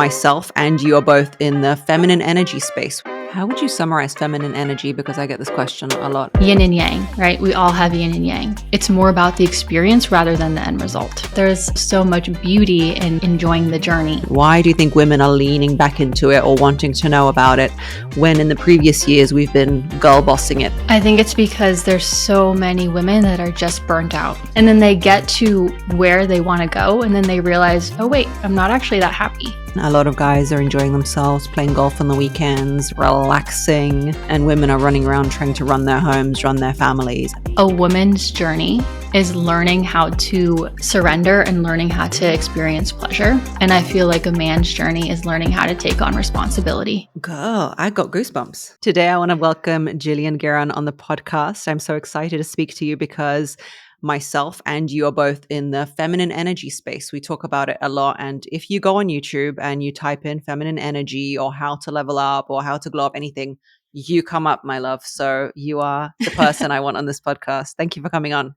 myself and you are both in the feminine energy space. How would you summarize feminine energy? Because I get this question a lot. Yin and Yang, right? We all have yin and yang. It's more about the experience rather than the end result. There's so much beauty in enjoying the journey. Why do you think women are leaning back into it or wanting to know about it when in the previous years we've been girl bossing it? I think it's because there's so many women that are just burnt out. And then they get to where they want to go and then they realize, oh wait, I'm not actually that happy. A lot of guys are enjoying themselves, playing golf on the weekends, relaxing, and women are running around trying to run their homes, run their families. A woman's journey is learning how to surrender and learning how to experience pleasure. And I feel like a man's journey is learning how to take on responsibility. Girl, I got goosebumps. Today, I want to welcome Jillian Guerin on the podcast. I'm so excited to speak to you because myself and you are both in the feminine energy space. We talk about it a lot. And if you go on YouTube and you type in feminine energy or how to level up or how to glow up, anything, you come up, my love. So you are the person I want on this podcast. Thank you for coming on.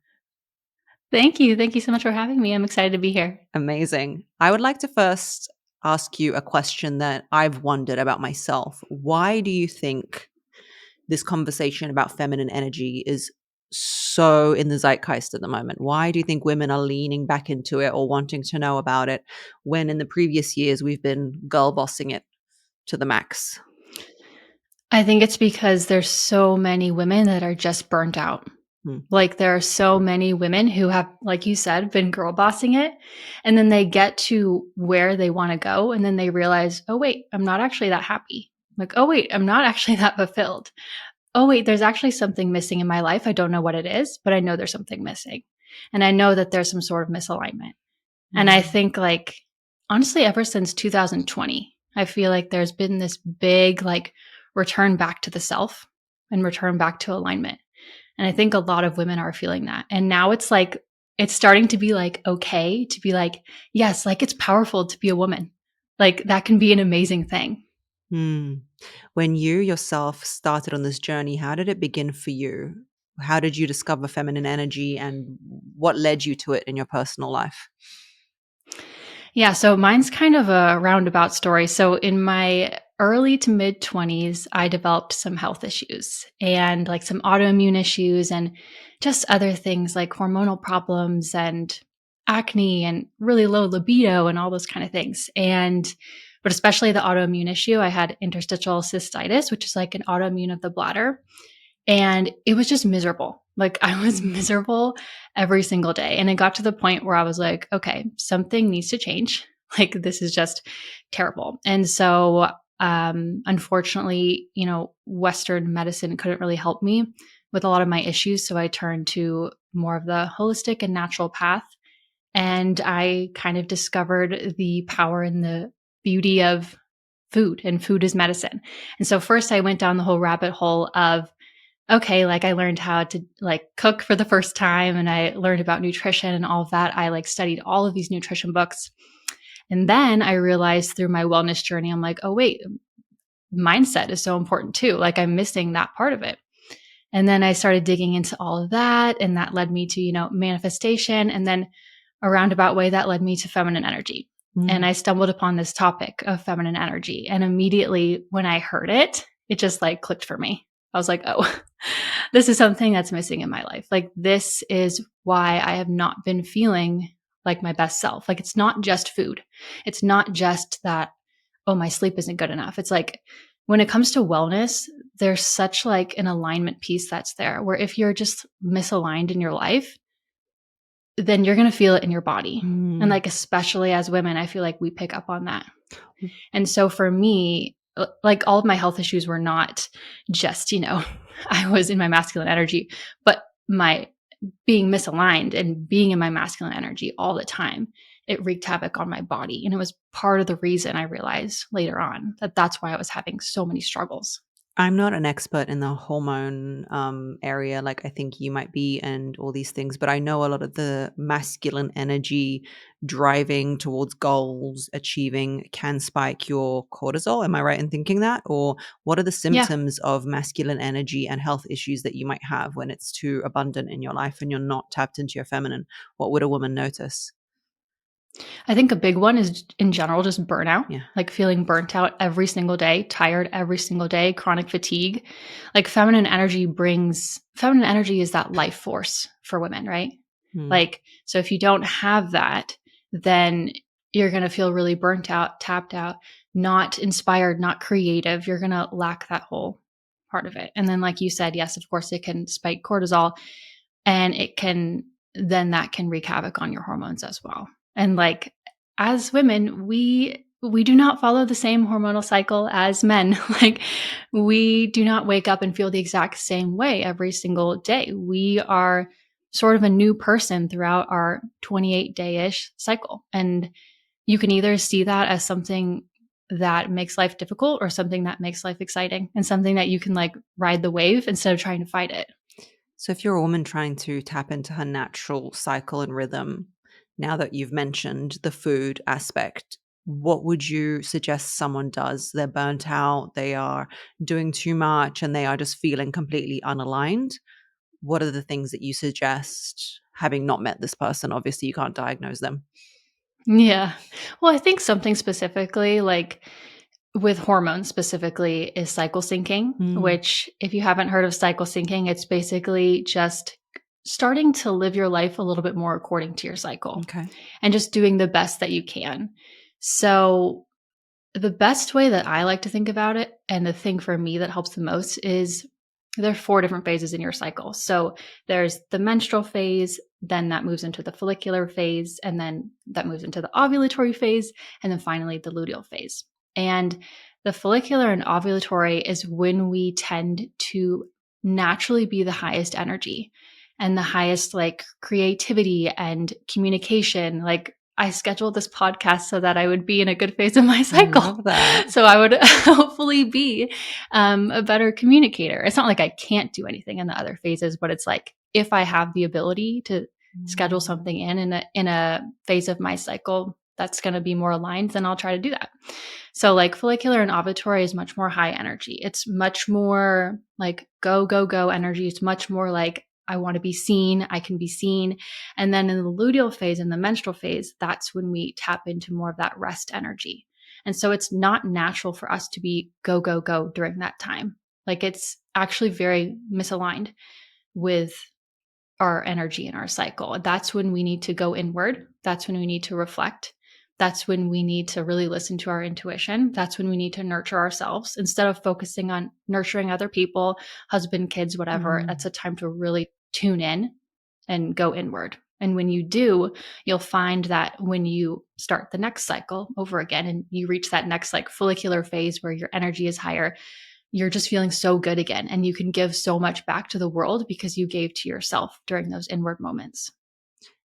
Thank you. Thank you so much for having me. I'm excited to be here. Amazing. I would like to first ask you a question that I've wondered about myself. Why do you think this conversation about feminine energy is so in the zeitgeist at the moment? Why do you think women are leaning back into it or wanting to know about it when in the previous years we've been girl bossing it to the max? I think it's because there's so many women that are just burnt out. Like there are so many women who have, like you said, been girl bossing it. And then they get to where they want to go. And then they realize, oh, wait, I'm not actually that happy. Like, oh, wait, I'm not actually that fulfilled. Oh, wait, there's actually something missing in my life. I don't know what it is, but I know there's something missing. And I know that there's some sort of misalignment. And I think like, honestly, ever since 2020, I feel like there's been this big like return back to the self and return back to alignment. And I think a lot of women are feeling that. And now it's like, it's starting to be like, okay, to be like, yes, like it's powerful to be a woman. Like that can be an amazing thing. When you yourself started on this journey, how did it begin for you? How did you discover feminine energy and what led you to it in your personal life? Yeah, so mine's kind of a roundabout story. So in my early to mid 20s, I developed some health issues and like some autoimmune issues and just other things like hormonal problems and acne and really low libido and all those kind of things. But especially the autoimmune issue, I had interstitial cystitis, which is like an autoimmune of the bladder. And it was just miserable. Like I was miserable every single day. And it got to the point where I was like, okay, something needs to change. Like this is just terrible. And so, unfortunately, Western medicine couldn't really help me with a lot of my issues. So I turned to more of the holistic and natural path. And I kind of discovered the power and the beauty of food and food is medicine. And so first I went down the whole rabbit hole of, okay, like I learned how to like cook for the first time and I learned about nutrition and all of that. I like studied all of these nutrition books. And then I realized through my wellness journey, I'm like, oh, wait, mindset is so important too. Like I'm missing that part of it. And then I started digging into all of that. And that led me to, manifestation. And then a roundabout way that led me to feminine energy. And I stumbled upon this topic of feminine energy. And immediately when I heard it, it just like clicked for me. I was like, oh, this is something that's missing in my life. Like this is why I have not been feeling like my best self. Like it's not just food. It's not just that, oh, my sleep isn't good enough. It's like when it comes to wellness, there's such like an alignment piece that's there where if you're just misaligned in your life, then you're going to feel it in your body. And like, especially as women, I feel like we pick up on that. And so for me, like all of my health issues were not just, I was in my masculine energy, but my being misaligned and being in my masculine energy all the time, it wreaked havoc on my body. And it was part of the reason I realized later on that that's why I was having so many struggles. I'm not an expert in the hormone area like I think you might be and all these things, but I know a lot of the masculine energy driving towards goals, achieving can spike your cortisol. Am I right in thinking that? Or what are the symptoms of masculine energy and health issues that you might have when it's too abundant in your life and you're not tapped into your feminine? What would a woman notice? I think a big one is in general just burnout, Yeah. like feeling burnt out every single day, tired every single day, chronic fatigue. Like feminine energy is that life force for women, right? Mm. Like, so if you don't have that, then you're going to feel really burnt out, tapped out, not inspired, not creative. You're going to lack that whole part of it. And then, like you said, yes, of course, it can spike cortisol and that can wreak havoc on your hormones as well. And like, as women, we do not follow the same hormonal cycle as men. Like, we do not wake up and feel the exact same way every single day. We are sort of a new person throughout our 28-day-ish cycle. And you can either see that as something that makes life difficult or something that makes life exciting and something that you can like ride the wave instead of trying to fight it. So, if you're a woman trying to tap into her natural cycle and rhythm, now that you've mentioned the food aspect, what would you suggest someone does? They're burnt out, they are doing too much, and they are just feeling completely unaligned. What are the things that you suggest, having not met this person? Obviously, you can't diagnose them. Yeah. Well, I think something specifically like with hormones specifically is cycle syncing, Mm, which if you haven't heard of cycle syncing, it's basically just starting to live your life a little bit more according to your cycle okay. and just doing the best that you can. So the best way that I like to think about it, and the thing for me that helps the most, is there are 4 different phases in your cycle. So there's the menstrual phase, then that moves into the follicular phase, and then that moves into the ovulatory phase, and then finally the luteal phase. And the follicular and ovulatory is when we tend to naturally be the highest energy and the highest like creativity and communication. Like, I scheduled this podcast so that I would be in a good phase of my I cycle. love that. So I would hopefully be a better communicator. It's not like I can't do anything in the other phases, but it's like if I have the ability to schedule Mm. something in a phase of my cycle that's going to be more aligned, then I'll try to do that. So like follicular and ovulatory is much more high energy. It's much more like go, go, go energy. It's much more like I want to be seen. I can be seen. And then in the luteal phase and the menstrual phase, that's when we tap into more of that rest energy. And so it's not natural for us to be go, go, go during that time. Like, it's actually very misaligned with our energy and our cycle. That's when we need to go inward. That's when we need to reflect. That's when we need to really listen to our intuition. That's when we need to nurture ourselves instead of focusing on nurturing other people, husband, kids, whatever. That's Mm. a time to really tune in and go inward. And when you do, you'll find that when you start the next cycle over again and you reach that next like follicular phase where your energy is higher, you're just feeling so good again. And you can give so much back to the world because you gave to yourself during those inward moments.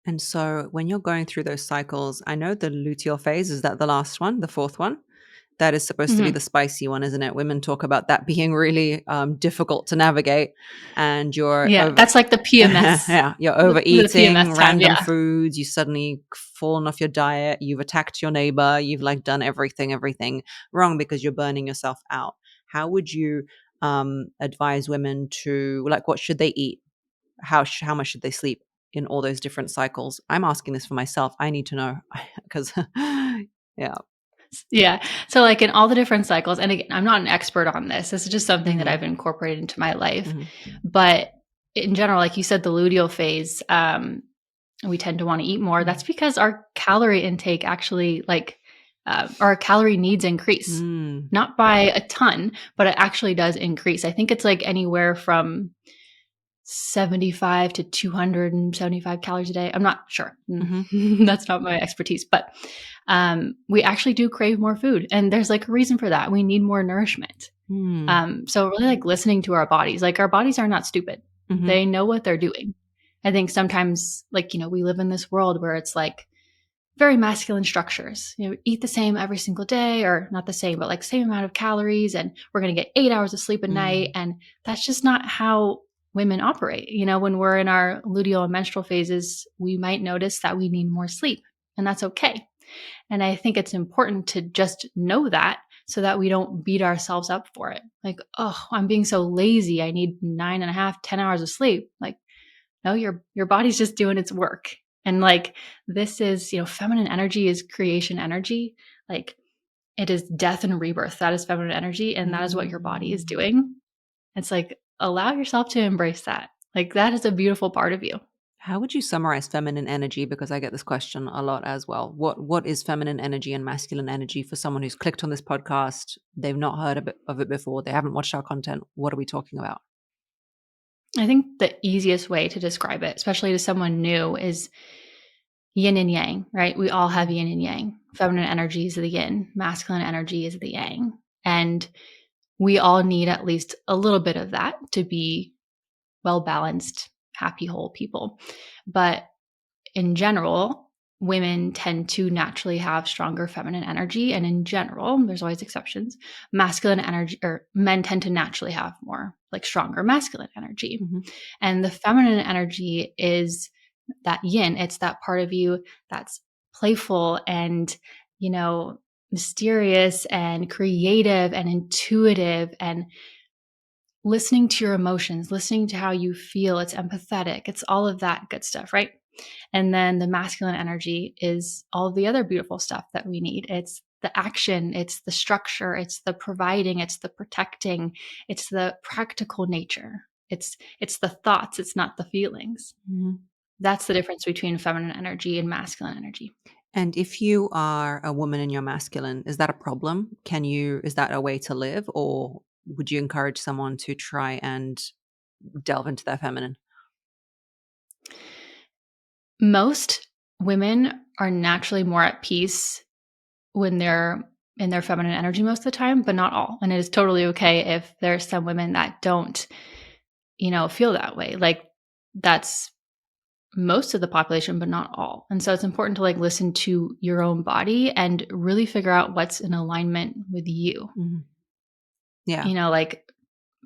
And so, when you're going through those cycles, I know the luteal phase, is that the last one, the fourth one? That is supposed to be the Mhm. spicy one, isn't it? Women talk about that being really difficult to navigate, and you're Yeah, over. that's like the PMS, Yeah, you're the overeating PMS time. random Yeah. foods. You suddenly fallen off your diet. You've attacked your neighbor. You've like done everything wrong because you're burning yourself out. How would you advise women to like? What should they eat? How much should they sleep in all those different cycles? I'm asking this for myself. I need to know because yeah. Yeah. So, like in all the different cycles, and again, I'm not an expert on this. This is just something that Hmm. I've incorporated into my life. Hmm. But in general, like you said, the luteal phase, we tend to want to eat more. That's because our calorie intake actually, like, our calorie needs increase, Mm. not by a ton, but it actually does increase. I think it's like anywhere from 75 to 275 calories a day. I'm not sure. Mhm. That's not my expertise, but we actually do crave more food. And there's like a reason for that. We need more nourishment. Mm. So really like listening to our bodies. Like, our bodies are not stupid. Mhm. They know what they're doing. I think sometimes, like, we live in this world where it's like very masculine structures. Eat the same every single day, or not the same, but like same amount of calories, and we're going to get 8 hours of sleep a night. Mm. And that's just not how women operate. When we're in our luteal and menstrual phases, we might notice that we need more sleep, and that's okay. And I think it's important to just know that so that we don't beat ourselves up for it. Like, oh, I'm being so lazy. I need 9.5, 10 hours of sleep. Like, no, your body's just doing its work. And like, this is, feminine energy is creation energy. Like, it is death and rebirth. That is feminine energy. And that is what your body is Mm. doing. It's like, allow yourself to embrace that. Like, that is a beautiful part of you. How would you summarize feminine energy? Because I get this question a lot as well. What is feminine energy and masculine energy for someone who's clicked on this podcast? They've not heard of it before. They haven't watched our content. What are we talking about? I think the easiest way to describe it, especially to someone new, is yin and yang, right? We all have yin and yang. Feminine energy is the yin, masculine energy is the yang. And we all need at least a little bit of that to be well balanced, happy, whole people. But in general, women tend to naturally have stronger feminine energy. And in general, there's always exceptions, masculine energy, or men tend to naturally have more like stronger masculine energy. Mm-hmm. And the feminine energy is that yin. It's that part of you that's playful and, mysterious and creative and intuitive and listening to your emotions, listening to how you feel. It's empathetic. It's all of that good stuff, right? And then the masculine energy is all of the other beautiful stuff that we need. It's the action, it's the structure, it's the providing, it's the protecting, it's the practical nature. It's the thoughts, it's not the feelings. Mm-hmm. That's the difference between feminine energy and masculine energy. And if you are a woman and you're masculine, is that a problem? Is that a way to live, or would you encourage someone to try and delve into their feminine? Most women are naturally more at peace when they're in their feminine energy most of the time, but not all. And it is totally okay if there's some women that don't, feel that way. Like, that's most of the population, but not all. And so it's important to like listen to your own body and really figure out what's in alignment with you. Mm-hmm. Yeah. Like,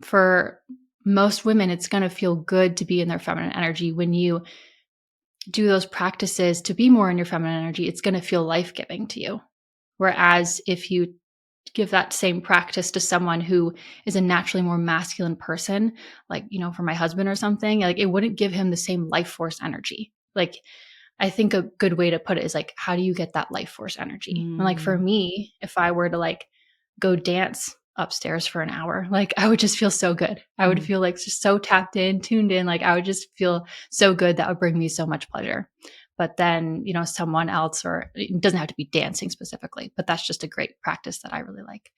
for most women, it's going to feel good to be in their feminine energy. When you do those practices to be more in your feminine energy, it's going to feel life-giving to you. Whereas if you give that same practice to someone who is a naturally more masculine person, like, for my husband or something, like, it wouldn't give him the same life force energy. Like, I think a good way to put it is like, how do you get that life force energy? And like, for Mm. me, if I were to like go dance upstairs for an hour, like, I would just feel so good. I would Mhm. feel like just so tapped in, tuned in. Like, I would just feel so good. That would bring me so much pleasure. But then, someone else, or it doesn't have to be dancing specifically, but that's just a great practice that I really like.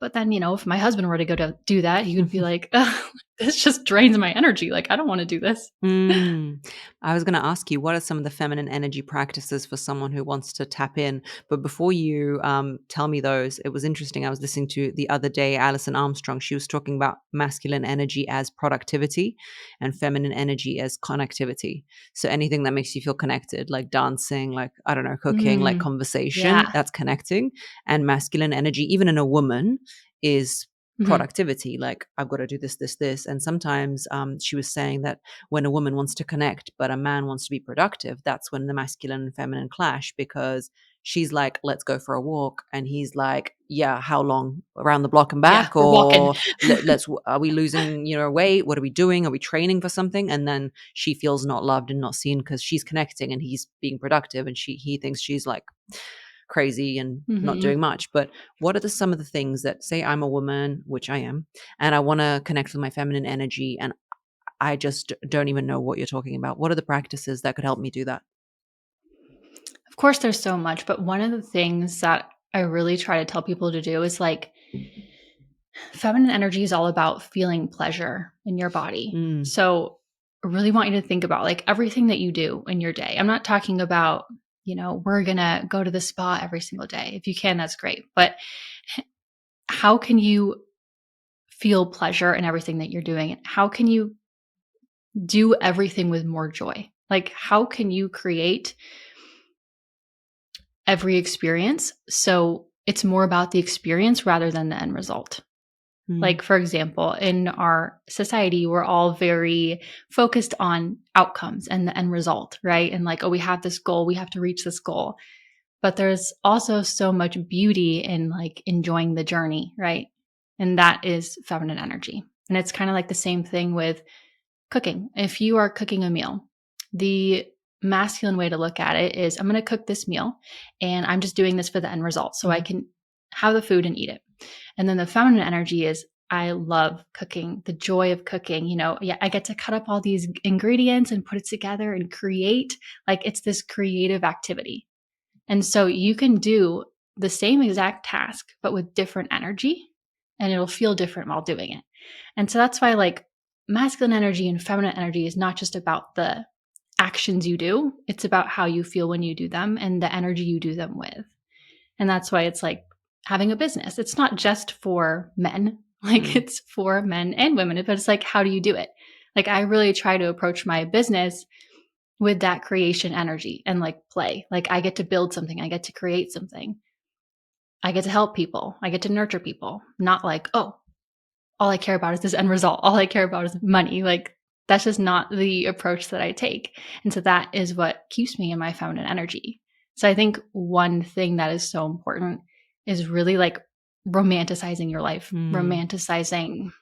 But then, if my husband were to go to do that, he would be like, "Ugh, this just drains my energy. Like, I don't want to do this." Mm. I was going to ask you, what are some of the feminine energy practices for someone who wants to tap in? But before you tell me those, it was interesting. I was listening to the other day, Alison Armstrong. She was talking about masculine energy as productivity and feminine energy as connectivity. So anything that makes you feel connected, like dancing, like, I don't know, cooking, like Mm, conversation, yeah. that's connecting. And masculine energy, even in a woman, is Mhm. productivity, like I've got to do this. And sometimes she was saying that when a woman wants to connect but a man wants to be productive, that's when the masculine and feminine clash, because she's like, let's go for a walk, and he's like, yeah, how long, around the block and Yeah, back, we're walking. or are we losing weight, what are we doing, are we training for something? And then she feels not loved and not seen because she's connecting and he's being productive, and he thinks she's like crazy and not Mhm. doing much. But what are some of the things that, say I'm a woman, which I am, and I want to connect with my feminine energy, and I just don't even know what you're talking about. What are the practices that could help me do that? Of course, there's so much, but one of the things that I really try to tell people to do is like, feminine energy is all about feeling pleasure in your body. Mm. So I really want you to think about like everything that you do in your day. I'm not talking about, we're going to go to the spa every single day. If you can, that's great. But how can you feel pleasure in everything that you're doing? And how can you do everything with more joy? Like, how can you create every experience so it's more about the experience rather than the end result? Mm. Like, for example, in our society, we're all very focused on outcomes and the end result, right? And like, oh, we have this goal, we have to reach this goal. But there's also so much beauty in like enjoying the journey, right? And that is feminine energy. And it's kind of like the same thing with cooking. If you are cooking a meal, the masculine way to look at it is I'm going to cook this meal and I'm just doing this for the end result so I can have the food and eat it. And then the feminine energy is I love cooking, the joy of cooking. I get to cut up all these ingredients and put it together and create. Like it's this creative activity. And so you can do the same exact task, but with different energy, and it'll feel different while doing it. And so that's why like masculine energy and feminine energy is not just about the actions you do, it's about how you feel when you do them and the energy you do them with. And that's why it's like having a business. It's not just for men, like it's for men and women, but it's like, how do you do it? Like I really try to approach my business with that creation energy and like play. Like I get to build something, I get to create something. I get to help people, I get to nurture people, not like, oh, all I care about is this end result. All I care about is money. Like that's just not the approach that I take. And so that is what keeps me in my feminine energy. So I think one thing that is so important is really like romanticizing your life, romanticizing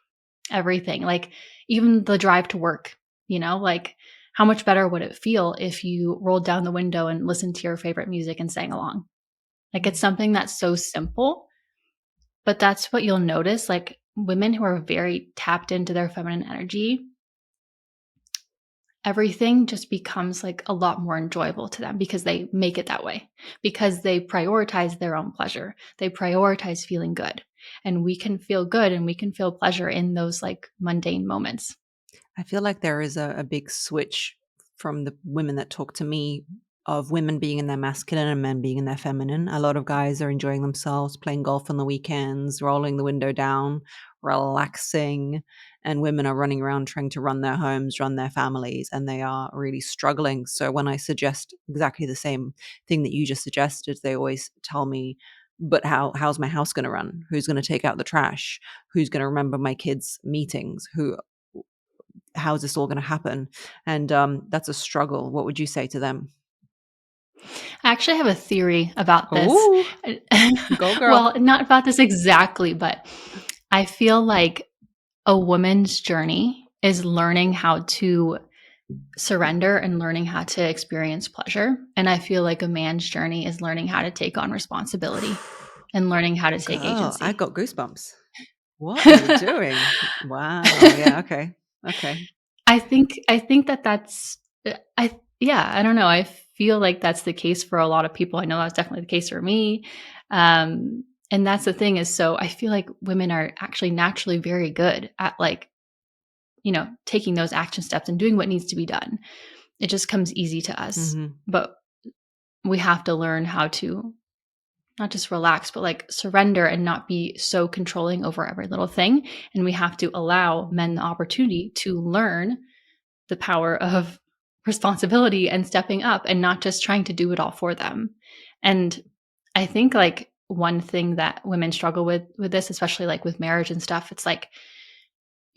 everything. Like even the drive to work, like how much better would it feel if you rolled down the window and listened to your favorite music and sang along? Like it's something that's so simple, but that's what you'll notice. Like women who are very tapped into their feminine energy, everything just becomes like a lot more enjoyable to them because they make it that way, because they prioritize their own pleasure. They prioritize feeling good. And we can feel good and we can feel pleasure in those like mundane moments. I feel like there is a big switch from the women that talk to me of women being in their masculine and men being in their feminine. A lot of guys are enjoying themselves, playing golf on the weekends, rolling the window down, relaxing, and women are running around trying to run their homes, run their families, and they are really struggling. So when I suggest exactly the same thing that you just suggested, they always tell me, but how's my house going to run? Who's going to take out the trash? Who's going to remember my kids' meetings? How's this all going to happen? And that's a struggle. What would you say to them? I actually have a theory about this. Ooh, go girl. Well, not about this exactly, but I feel like a woman's journey is learning how to surrender and learning how to experience pleasure. And I feel like a man's journey is learning how to take on responsibility and learning how to take Girl, I agency. got goosebumps. What are you doing? Wow. Yeah. Okay. Okay. I think that that's I don't know. I feel like that's the case for a lot of people. I know that's definitely the case for me. And that's the thing is so I feel like women are actually naturally very good at like, taking those action steps and doing what needs to be done. It just comes easy to us. Mm-hmm. But we have to learn how to not just relax, but like surrender and not be so controlling over every little thing. And we have to allow men the opportunity to learn the power of responsibility and stepping up and not just trying to do it all for them. And I think like one thing that women struggle with this, especially like with marriage and stuff, it's like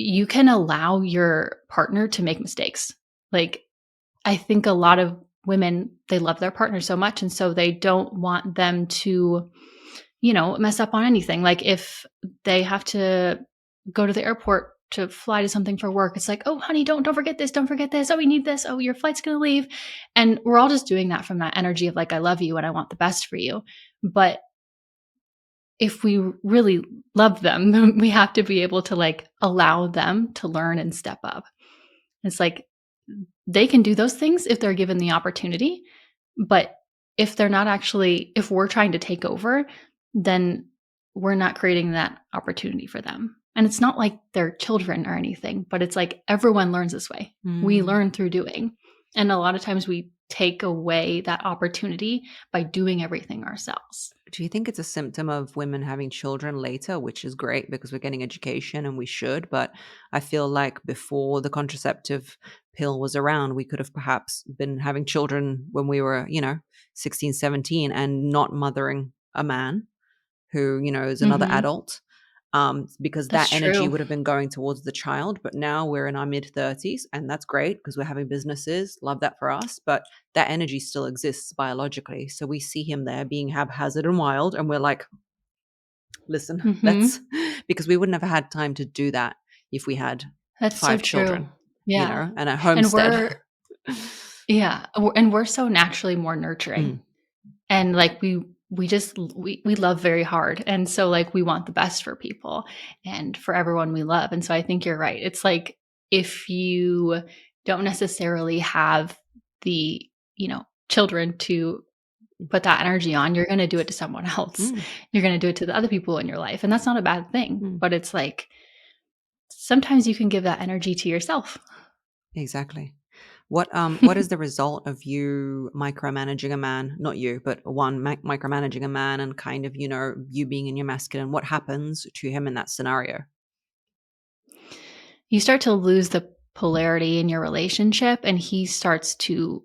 you can allow your partner to make mistakes. Like I think a lot of women, they love their partner so much and so they don't want them to mess up on anything. Like if they have to go to the airport to fly to something for work, it's like, oh, honey, don't forget this, don't forget this. Oh, we need this. Oh, your flight's going to leave. And we're all just doing that from that energy of like, I love you and I want the best for you. But if we really love them, we have to be able to like allow them to learn and step up. It's like they can do those things if they're given the opportunity. But if they're not actually, if we're trying to take over, then we're not creating that opportunity for them. And it's not like they're children or anything, but it's like everyone learns this way. We learn through doing. And a lot of times we take away that opportunity by doing everything ourselves. Do you think it's a symptom of women having children later, which is great because we're getting education and we should, but I feel like before the contraceptive pill was around, we could have perhaps been having children when we were, 16, 17 and not mothering a man who, is another adult, because That's that energy true. would have been going towards the child. But now we're in our mid 30s, and that's great because we're having businesses. Love that for us. But that energy still exists biologically. So we see him there being haphazard and wild, and we're like, listen, let's, because we wouldn't have had time to do that if we had That's so 5 true. children, Yeah. and a And homestead. Yeah, and we're so naturally more nurturing. Mm, And like we love very hard. And so like we want the best for people and for everyone we love. And so I think you're right. It's like if you don't necessarily have the, children to put that energy on, you're going to do it to someone else. mm, You're going to do it to the other people in your life. And that's not a bad thing, mm. but it's like sometimes you can give that energy to yourself. Exactly. What is the result of you micromanaging a man? Not you, but one micromanaging a man and kind of, you being in your masculine. What happens to him in that scenario? You start to lose the polarity in your relationship and he starts to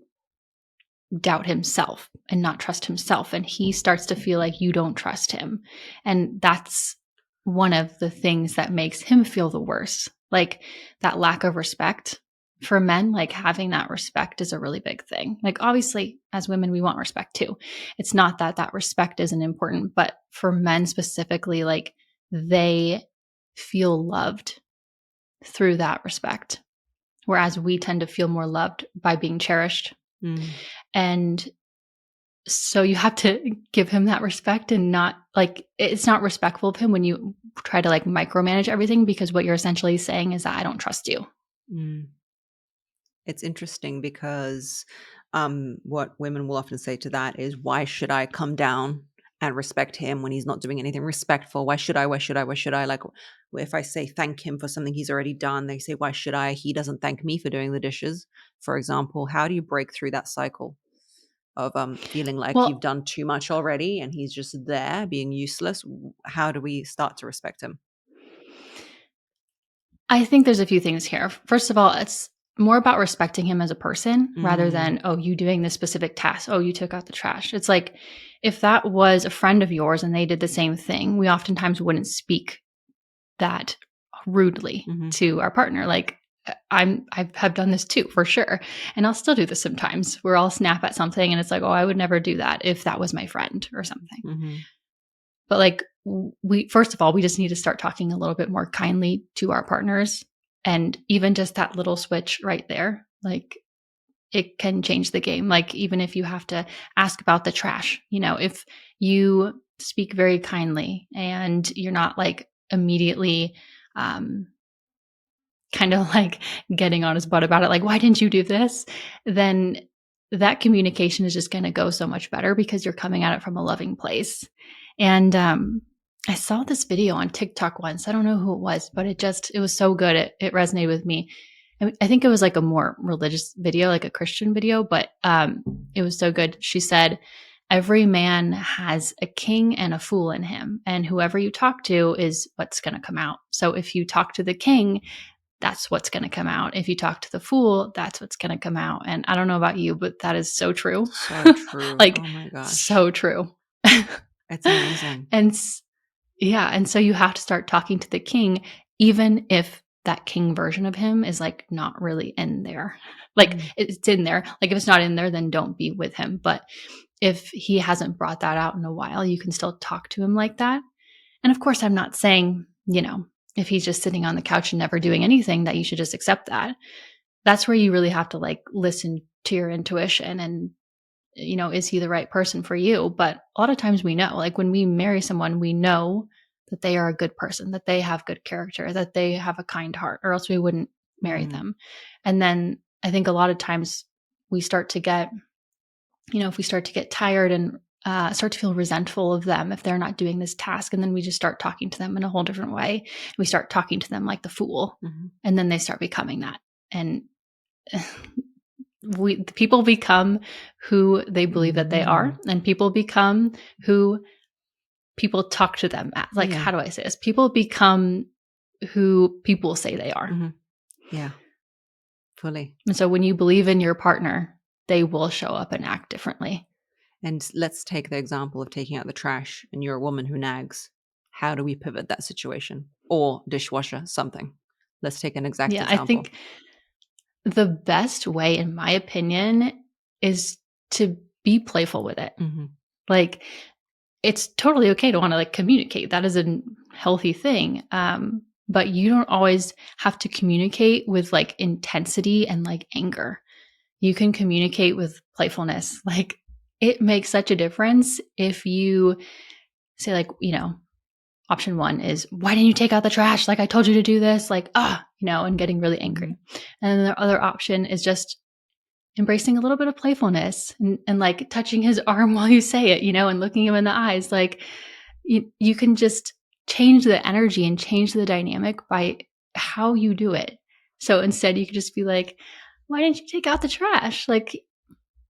doubt himself and not trust himself. And he starts to feel like you don't trust him. And that's one of the things that makes him feel the worst. Like that lack of respect for men, like having that respect is a really big thing. Like, obviously, as women, we want respect too. It's not that that respect isn't important, but for men specifically, like they feel loved through that respect. Whereas we tend to feel more loved by being cherished. Mm. And so you have to give him that respect and not like it's not respectful of him when you try to like micromanage everything because what you're essentially saying is that I don't trust you. Mm. It's interesting because what women will often say to that is, why should I come down and respect him when he's not doing anything respectful? Why should I? Why should I? Why should I? Like, if I say thank him for something he's already done, they say, why should I? He doesn't thank me for doing the dishes, for example. How do you break through that cycle of feeling like you've Well, done too much already and he's just there being useless? How do we start to respect him? I think there's a few things here. First of all, it's more about respecting him as a person rather Mm, than, oh, you doing this specific task. Oh, you took out the trash. It's like if that was a friend of yours and they did the same thing, we oftentimes wouldn't speak that rudely hmm to our partner. Like I have done this too, for sure. And I'll still do this sometimes where I'll snap at something and it's like, oh, I would never do that if that was my friend or something. hmm But like we first of all, we just need to start talking a little bit more kindly to our partners. And even just that little switch right there, like it can change the game. Like even if you have to ask about the trash, if you speak very kindly and you're not like immediately um kind of like getting on his butt about it, like, why didn't you do this? Then that communication is just going to go so much better because you're coming at it from a loving place. And I saw this video on TikTok once. I don't know who it was, but it was so good. It resonated with me. I think it was like a more religious video, like a Christian video, but it was so good. She said, every man has a king and a fool in him, and whoever you talk to is what's going to come out. So if you talk to the king, that's what's going to come out. If you talk to the fool, that's what's going to come out. And I don't know about you, but that is so true. So true. Like, Oh my gosh. so true. It's amazing. and yeah. And so you have to start talking to the king, even if that king version of him is like not really in there. Like Mm, it's in there. Like if it's not in there, then don't be with him. But if he hasn't brought that out in a while, you can still talk to him like that. And of course, I'm not saying, if he's just sitting on the couch and never doing anything, that you should just accept that. That's where you really have to like listen to your intuition and, is he the right person for you? But a lot of times we know, like when we marry someone, we know that they are a good person, that they have good character, that they have a kind heart, or else we wouldn't marry mm, them. And then I think a lot of times we start to get, if we start to get tired and start to feel resentful of them if they're not doing this task. And then we just start talking to them in a whole different way. We start talking to them like the fool. mhm, And then they start becoming that. And people become who they believe that they are. mhm. And people become who people talk to them as. Like, Yeah. how do I say this? People become who people say they are. Mhm. Yeah, fully. And so when you believe in your partner, they will show up and act differently. And let's take the example of taking out the trash and you're a woman who nags. How do we pivot that situation? Or dishwasher, something. Let's take an exact Yeah, I example. think the best way, in my opinion, is to be playful with it. Mhm. Like, it's totally okay to want to like communicate. That is a healthy thing. But you don't always have to communicate with like intensity and like anger. You can communicate with playfulness. Like, it makes such a difference if you say, like, option one is, why didn't you take out the trash? Like, I told you to do this, like, and getting really angry. Mm-hmm. And then the other option is just embracing a little bit of playfulness and like touching his arm while you say it, and looking him in the eyes. Like, you can just change the energy and change the dynamic by how you do it. So instead, you could just be like, why didn't you take out the trash? Like,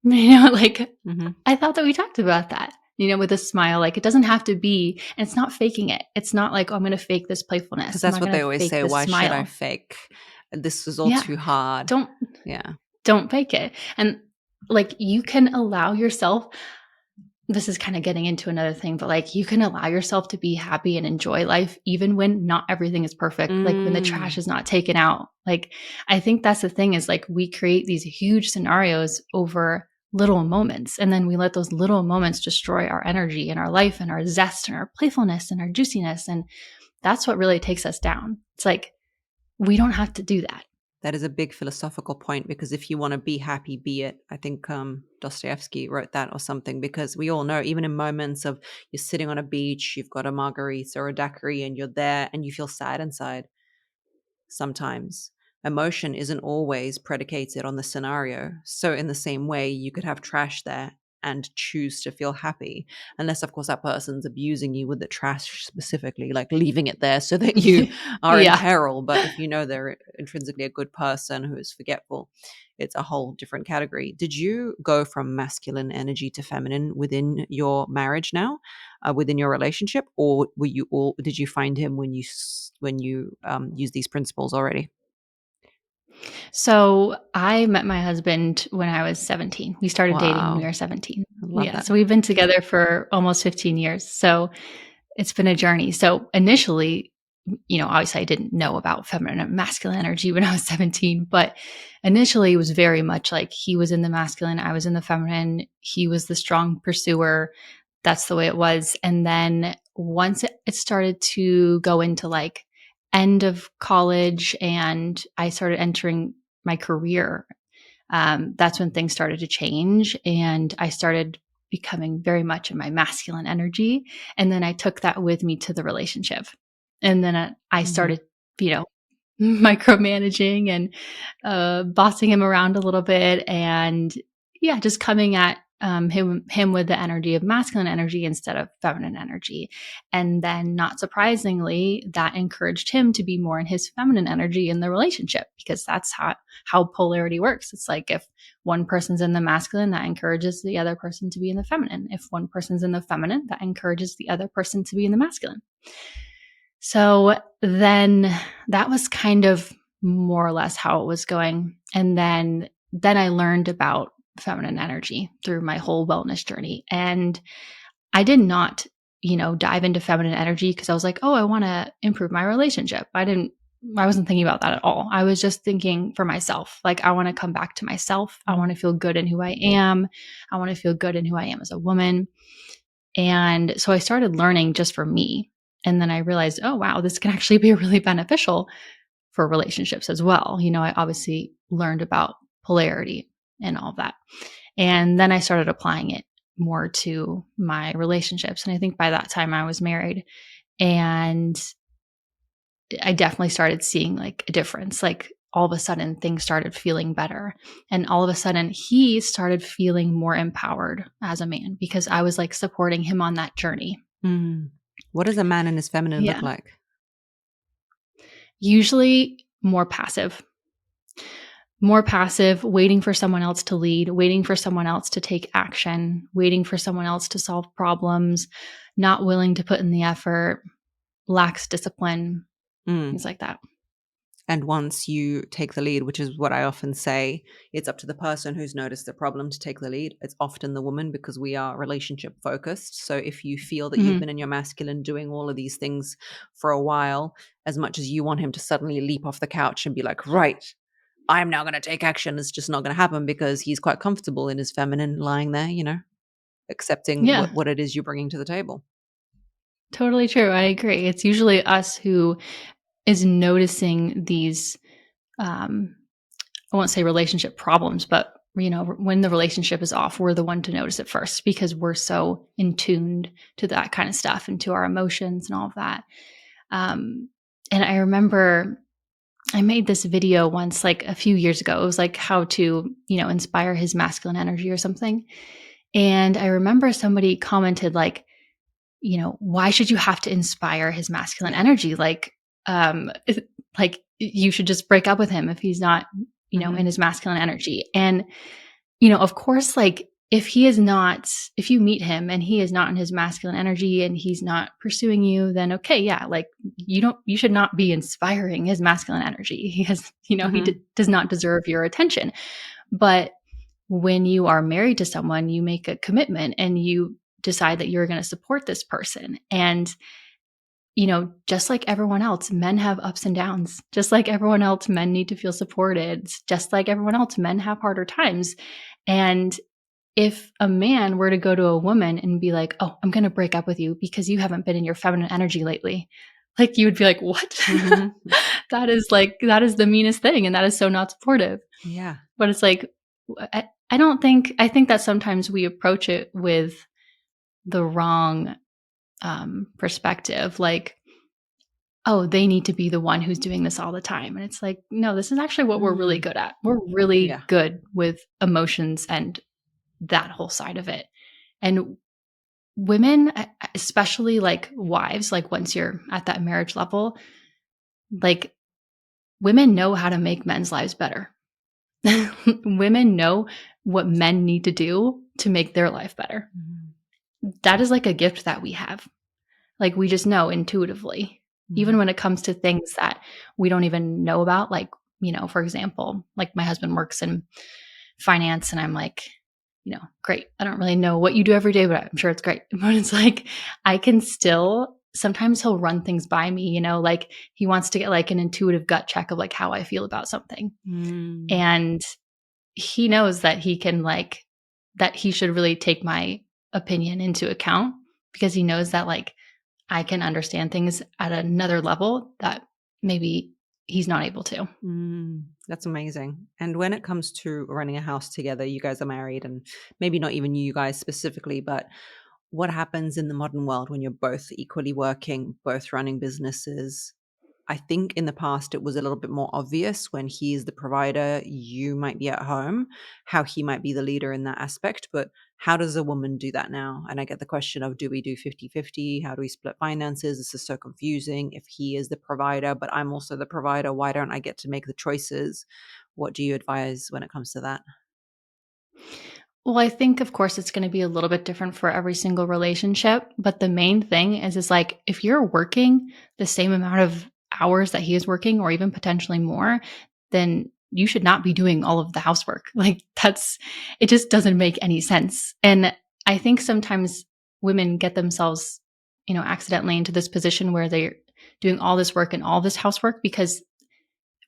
like, Mm-hmm. I thought that we talked about that, with a smile. Like, it doesn't have to be, and it's not faking it. It's not like, oh, I'm going to fake this Because playfulness. I'm that's not what going they to always fake say. this Why should I smile. fake? This was all Yeah. too hard. Don't Yeah. don't fake it. And like, you can allow yourself, this is kind of getting into another thing, but like, you can allow yourself to be happy and enjoy life even when not everything is perfect. Like when the trash is not taken out. Like, I think that's the thing, is like, we create these huge scenarios over little moments, and then we let those little moments destroy our energy and our life and our zest and our playfulness and our juiciness. And that's what really takes us down. It's like, we don't have to do that. That is a big philosophical point, because if you want to be happy, be it. I think Dostoevsky wrote that or something, because we all know, even in moments of you're sitting on a beach, you've got a margarita or a daiquiri and you're there and you feel sad inside. Sometimes emotion isn't always predicated on the scenario. So, in the same way, you could have trash there and choose to feel happy, unless, of course, that person's abusing you with the trash specifically, like leaving it there so that you are in Yeah. peril. But if you know they're intrinsically a good person who is forgetful, it's a whole different category. Did you go from masculine energy to feminine within your marriage now, within your relationship, or were you all? Did you find him when you use these principles already? So I met my husband when I was 17. We started dating when we Wow, were 17. I love Yeah. that. So we've been together for almost 15 years. So it's been a journey. So initially, obviously I didn't know about feminine and masculine energy when I was 17, but initially it was very much like, he was in the masculine, I was in the feminine. He was the strong pursuer. That's the way it was. And then once it started to go into like end of college and I started entering my career, that's when things started to change. And I started becoming very much in my masculine energy. And then I took that with me to the relationship. And then I Mhm. started, you know, micromanaging and bossing him around a little bit, and yeah, just coming at him with the energy of masculine energy instead of feminine energy. And then, not surprisingly, that encouraged him to be more in his feminine energy in the relationship, because that's how polarity works. It's like, if one person's in the masculine, that encourages the other person to be in the feminine. If one person's in the feminine, that encourages the other person to be in the masculine. So then that was kind of more or less how it was going. And then I learned about feminine energy through my whole wellness journey. And I did not, dive into feminine energy because I was like, oh, I want to improve my relationship. I wasn't thinking about that at all. I was just thinking for myself, like, I want to come back to myself. I want to feel good in who I am. I want to feel good in who I am as a woman. And so I started learning just for me. And then I realized, oh, wow, this can actually be really beneficial for relationships as well. I obviously learned about polarity and all of that. And then I started applying it more to my relationships. And I think by that time I was married, and I definitely started seeing like a difference. Like, all of a sudden things started feeling better. And all of a sudden he started feeling more empowered as a man, because I was like supporting him on that journey. Mm. What does a man in his feminine Yeah. look like? Usually more passive, waiting for someone else to lead, waiting for someone else to take action, waiting for someone else to solve problems, not willing to put in the effort, lacks discipline, Mm. things like that. And once you take the lead, which is what I often say, it's up to the person who's noticed the problem to take the lead. It's often the woman, because we are relationship focused. So if you feel that you've Mhm. been in your masculine doing all of these things for a while, as much as you want him to suddenly leap off the couch and be like, right, I'm now going to take action, it's just not going to happen, because he's quite comfortable in his feminine lying there, accepting Yeah, what it is you're bringing to the table. totally true. I agree. It's usually us who is noticing these, um, I won't say relationship problems, but when the relationship is off, we're the one to notice it first because we're so in tuned to that kind of stuff and to our emotions and all of that. And I remember I made this video once, like a few years ago. It was like how to, inspire his masculine energy or something. And I remember somebody commented like, why should you have to inspire his masculine energy? Like you should just break up with him if he's not, in his masculine energy. And, of course, like if you meet him and he is not in his masculine energy and he's not pursuing you, then okay, yeah, like you should not be inspiring his masculine energy. He has, does not deserve your attention. But when you are married to someone, you make a commitment and you decide that you're going to support this person. And, just like everyone else, men have ups and downs. Just like everyone else, men need to feel supported. Just like everyone else, men have harder times. And if a man were to go to a woman and be like, oh, I'm going to break up with you because you haven't been in your feminine energy lately, like you would be like, what? Mm-hmm. that is the meanest thing. And that is so not supportive. Yeah. But it's like, I think that sometimes we approach it with the wrong perspective. Like, oh, they need to be the one who's doing this all the time. And it's like, no, this is actually what we're really good at. We're really good with emotions and that whole side of it. And women, especially like wives, like once you're at that marriage level, like women know how to make men's lives better. Women know what men need to do to make their life better. Mm-hmm. That is like a gift that we have. Like we just know intuitively, mm-hmm. even when it comes to things that we don't even know about. Like, for example, like my husband works in finance and I'm like, great. I don't really know what you do every day, but I'm sure it's great. But it's like, I can still, sometimes he'll run things by me, like he wants to get like an intuitive gut check of like how I feel about something. Mm. And he knows that he can that he should really take my opinion into account because he knows that like I can understand things at another level that maybe he's not able to. That's amazing. And when it comes to running a house together, you guys are married and maybe not even you guys specifically, but what happens in the modern world when you're both equally working, both running businesses? I think in the past it was a little bit more obvious when he's the provider, you might be at home, how he might be the leader in that aspect. But how does a woman do that now? And I get the question of, do we do 50-50? How do we split finances? This is so confusing. If he is the provider, but I'm also the provider, why don't I get to make the choices? What do you advise when it comes to that? Well, I think, of course, it's going to be a little bit different for every single relationship. But the main thing is like, if you're working the same amount of hours that he is working, or even potentially more, then you should not be doing all of the housework. Like it just doesn't make any sense. And I think sometimes women get themselves, accidentally into this position where they're doing all this work and all this housework because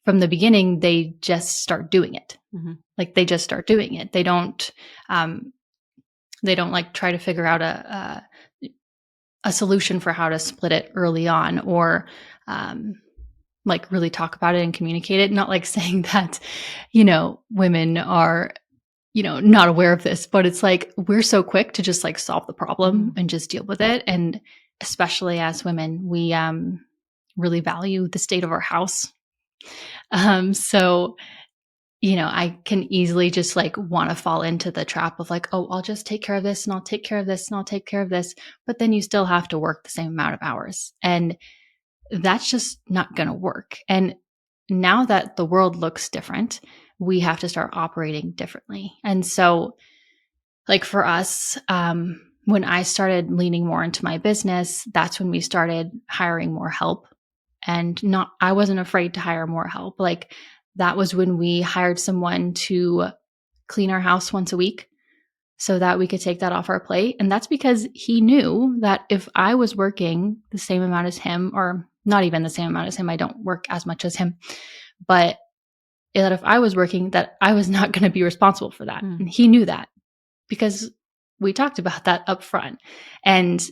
from the beginning, they just start doing it. Mm-hmm. Like they just start doing it. They don't like try to figure out a solution for how to split it early on or like really talk about it and communicate it. Not like saying that, women are, not aware of this, but it's like we're so quick to just like solve the problem and just deal with it. And especially as women, we really value the state of our house. So, I can easily just like want to fall into the trap of like, oh, I'll just take care of this and I'll take care of this and I'll take care of this. But then you still have to work the same amount of hours. And that's just not going to work. And now that the world looks different, we have to start operating differently. And so like for us, when I started leaning more into my business, that's when we started hiring more help. And I wasn't afraid to hire more help. Like that was when we hired someone to clean our house once a week so that we could take that off our plate. And that's because he knew that if I was working the same amount as him, or not even the same amount as him, I don't work as much as him, but that if I was working, that I was not going to be responsible for that. And he knew that because we talked about that up front. And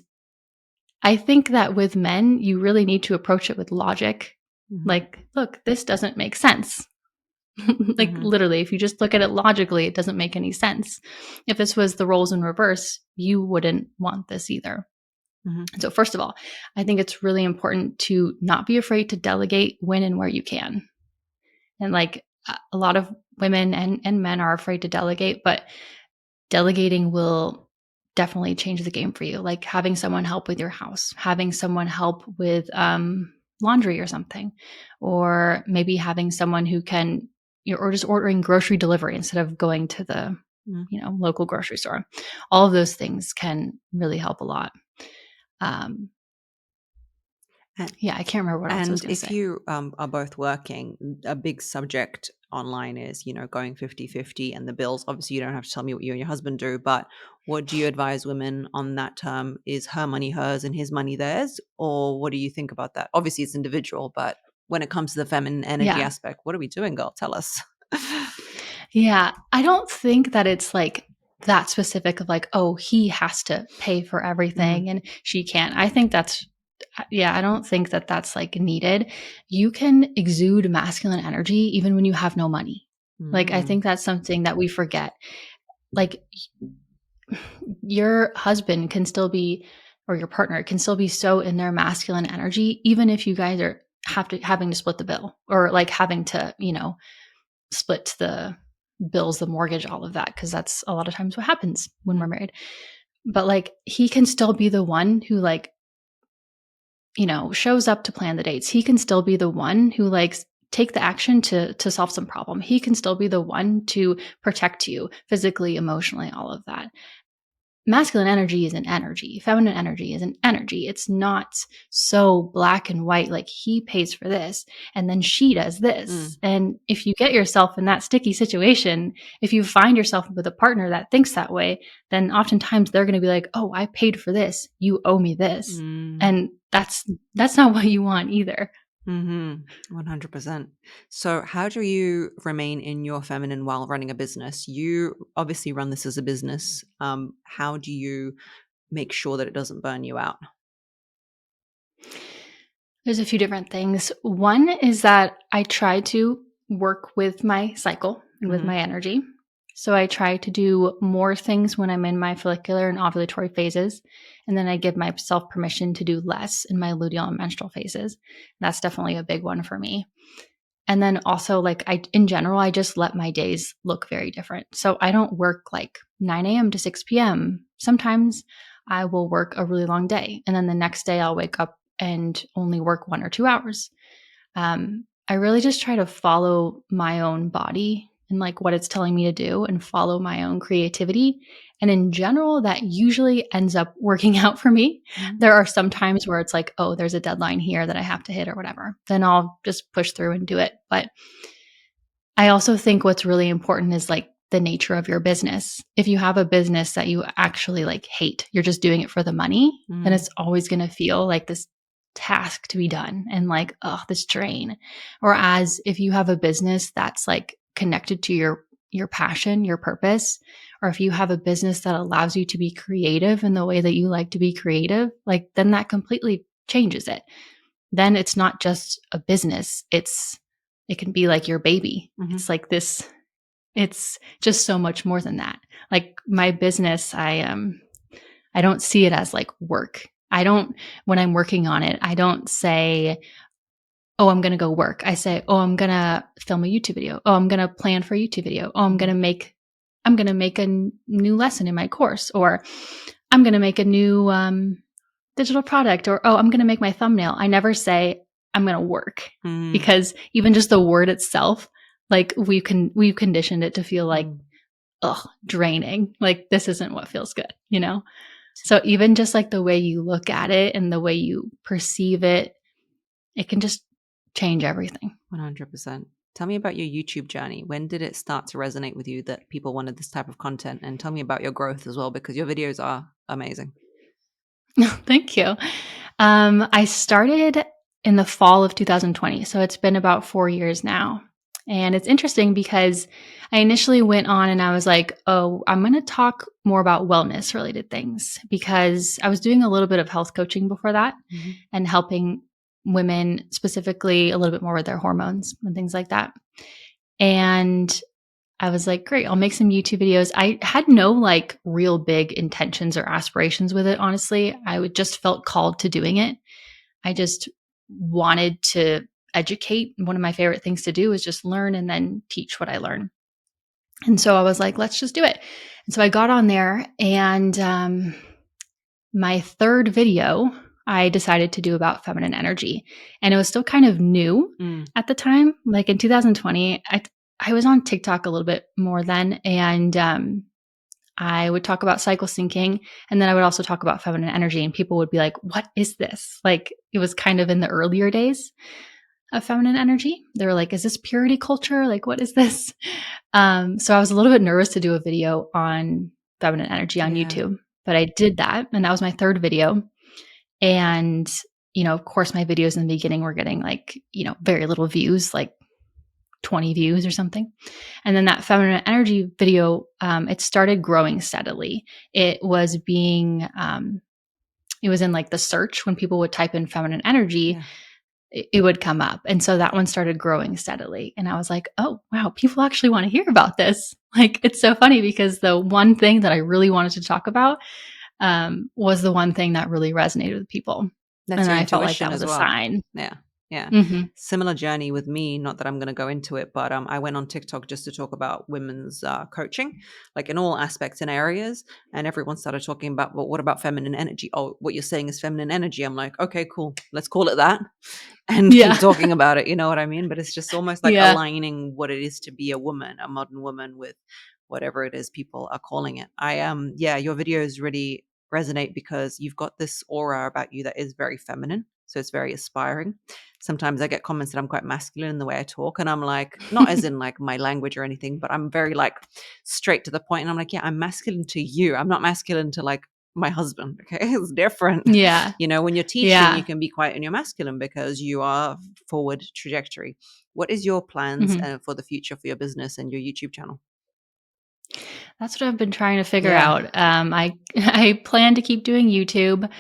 I think that with men, you really need to approach it with logic. Mm-hmm. Like, look, this doesn't make sense. Like literally, if you just look at it logically, it doesn't make any sense. If this was the roles in reverse, you wouldn't want this either. So first of all, I think it's really important to not be afraid to delegate when and where you can. And like a lot of women and men are afraid to delegate, but delegating will definitely change the game for you. Like having someone help with your house, having someone help with laundry or something, or maybe having someone who can, or just ordering grocery delivery instead of going to the local grocery store. All of those things can really help a lot. Yeah, I can't remember what else I was And going to if say. you are both working, a big subject online is, going 50-50 and the bills. Obviously, you don't have to tell me what you and your husband do, but what do you advise women on that term? Is her money hers and his money theirs? Or what do you think about that? Obviously, it's individual, but when it comes to the feminine energy Yeah. aspect, what are we doing, girl? Tell us. Yeah. I don't think that it's like that specific of like, oh, he has to pay for everything and she can't. I think that's, I don't think that that's like needed. You can exude masculine energy even when you have no money. Like, I think that's something that we forget. Like, your husband can still be, or your partner can still be so in their masculine energy, even if you guys are having to split the bill or like having to, split the bills, the mortgage, all of that, because that's a lot of times what happens when we're married. But like he can still be the one who like, shows up to plan the dates. He can still be the one who like take the action to solve some problem. He can still be the one to protect you physically, emotionally, all of that. Masculine energy is an energy. Feminine energy is an energy. It's not so black and white, like he pays for this and then she does this. And if you get yourself in that sticky situation, if you find yourself with a partner that thinks that way, then oftentimes they're going to be like, oh, I paid for this. You owe me this. And that's not what you want either. 100%. So how do you remain in your feminine while running a business? You obviously run this as a business. How do you make sure that it doesn't burn you out? There's a few different things. One is that I try to work with my cycle and with my energy. So I try to do more things when I'm in my follicular and ovulatory phases. And then I give myself permission to do less in my luteal and menstrual phases. That's definitely a big one for me. And then also, like, in general, I just let my days look very different. So I don't work like 9 a.m. to 6 p.m. Sometimes I will work a really long day. And then the next day I'll wake up and only work 1 or 2 hours. I really just try to follow my own body and like what it's telling me to do and follow my own creativity. And in general, that usually ends up working out for me. There are some times where it's like, oh, there's a deadline here that I have to hit or whatever. Then I'll just push through and do it. But I also think what's really important is like the nature of your business. If you have a business that you actually like hate, you're just doing it for the money, then it's always going to feel like this task to be done and like, oh, this drain. Whereas if you have a business that's like connected to your passion, your purpose, or if you have a business that allows you to be creative in the way that you like to be creative, like then that completely changes it. Then it's not just a business. It can be like your baby. It's like this, it's just so much more than that. Like my business, I don't see it as like work. When I'm working on it, I don't say, oh, I'm going to go work. I say, oh, I'm going to film a YouTube video. Oh, I'm going to plan for a YouTube video. Oh, I'm going to make a new lesson in my course, or I'm going to make a new digital product, or, oh, I'm going to make my thumbnail. I never say I'm going to work because even just the word itself, like we've conditioned it to feel like, draining. Like this isn't what feels good, So even just like the way you look at it and the way you perceive it, it can just change everything. 100%. Tell me about your YouTube journey. When did it start to resonate with you that people wanted this type of content? And tell me about your growth as well, because your videos are amazing. Thank you. I started in the fall of 2020. So it's been about 4 years now. And it's interesting because I initially went on and I was like, oh, I'm going to talk more about wellness related things because I was doing a little bit of health coaching before that and helping women specifically a little bit more with their hormones and things like that. And I was like, great, I'll make some YouTube videos. I had no like real big intentions or aspirations with it, honestly. I would just felt called to doing it. I just wanted to educate. One of my favorite things to do is just learn and then teach what I learn. And so I was like, let's just do it. And so I got on there, and my third video, I decided to do about feminine energy. And it was still kind of new at the time. Like in 2020, I was on TikTok a little bit more then. And I would talk about cycle syncing. And then I would also talk about feminine energy. And people would be like, what is this? Like it was kind of in the earlier days of feminine energy. They were like, is this purity culture? Like, what is this? So I was a little bit nervous to do a video on feminine energy on YouTube, but I did that. And that was my third video. And, of course, my videos in the beginning were getting like, very little views, like 20 views or something. And then that feminine energy video, it started growing steadily. It was being, it was in like the search when people would type in feminine energy. It would come up. And so that one started growing steadily. And I was like, oh, wow, people actually want to hear about this. Like, it's so funny because the one thing that I really wanted to talk about was the one thing that really resonated with people. That's and your I felt like intuition that was as a well. sign. Yeah. Mm-hmm. Similar journey with me. Not that I'm going to go into it, but I went on TikTok just to talk about women's coaching, like in all aspects and areas. And everyone started talking about, well, what about feminine energy? Oh, what you're saying is feminine energy. I'm like, okay, cool. Let's call it that and keep talking about it. You know what I mean? But it's just almost like aligning what it is to be a woman, a modern woman, with whatever it is people are calling it. Your videos really resonate because you've got this aura about you that is very feminine. So it's very aspiring. Sometimes I get comments that I'm quite masculine in the way I talk. And I'm like, not as in like my language or anything, but I'm very like straight to the point. And I'm like, yeah, I'm masculine to you. I'm not masculine to like my husband. Okay. It's different. Yeah. When you're teaching, you can be quite in your masculine because you are forward trajectory. What is your plans for the future for your business and your YouTube channel? That's what I've been trying to figure out. I plan to keep doing YouTube.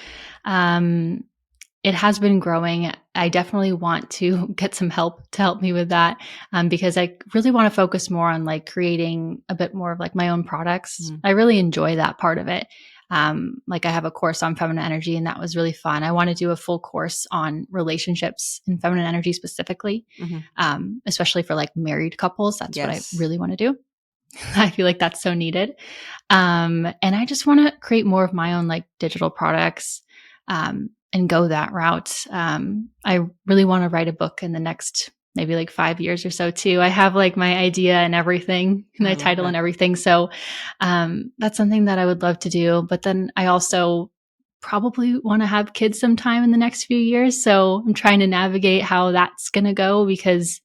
It has been growing. I definitely want to get some help to help me with that, because I really want to focus more on like creating a bit more of like my own products. I really enjoy that part of it. Like I have a course on feminine energy, and that was really fun. I want to do a full course on relationships and feminine energy specifically, especially for like married couples. That's what I really want to do. I feel like that's so needed. And I just want to create more of my own like digital products, and go that route. I really want to write a book in the next maybe like 5 years or so too. I have like my idea and everything, my title and everything. So that's something that I would love to do. But then I also probably want to have kids sometime in the next few years. So I'm trying to navigate how that's going to go, because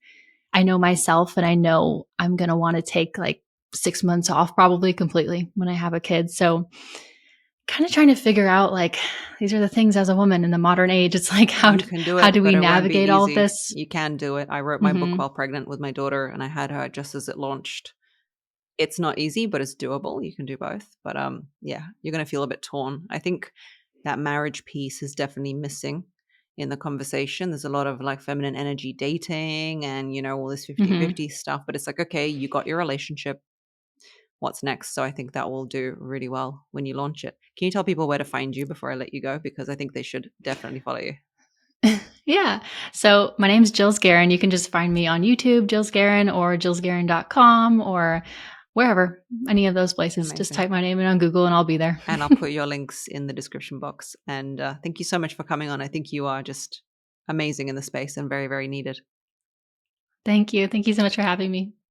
I know myself and I know I'm going to want to take like 6 months off probably completely when I have a kid. So kind of trying to figure out like, these are the things as a woman in the modern age. It's like, how do we navigate all of this? You can do it. I wrote my book while pregnant with my daughter, and I had her just as it launched. It's not easy, but it's doable. You can do both. But you're going to feel a bit torn. I think that marriage piece is definitely missing in the conversation. There's a lot of like feminine energy dating and, all this 50-50 stuff. But it's like, okay, you got your relationship. What's next? So I think that will do really well when you launch it. Can you tell people where to find you before I let you go? Because I think they should definitely follow you. Yeah. So my name's Jills Guerin. You can just find me on YouTube, Jills Guerin, or jillsguerin.com, or wherever, any of those places. Amazing. Just type my name in on Google and I'll be there. And I'll put your links in the description box. And thank you so much for coming on. I think you are just amazing in the space and very, very needed. Thank you. Thank you so much for having me.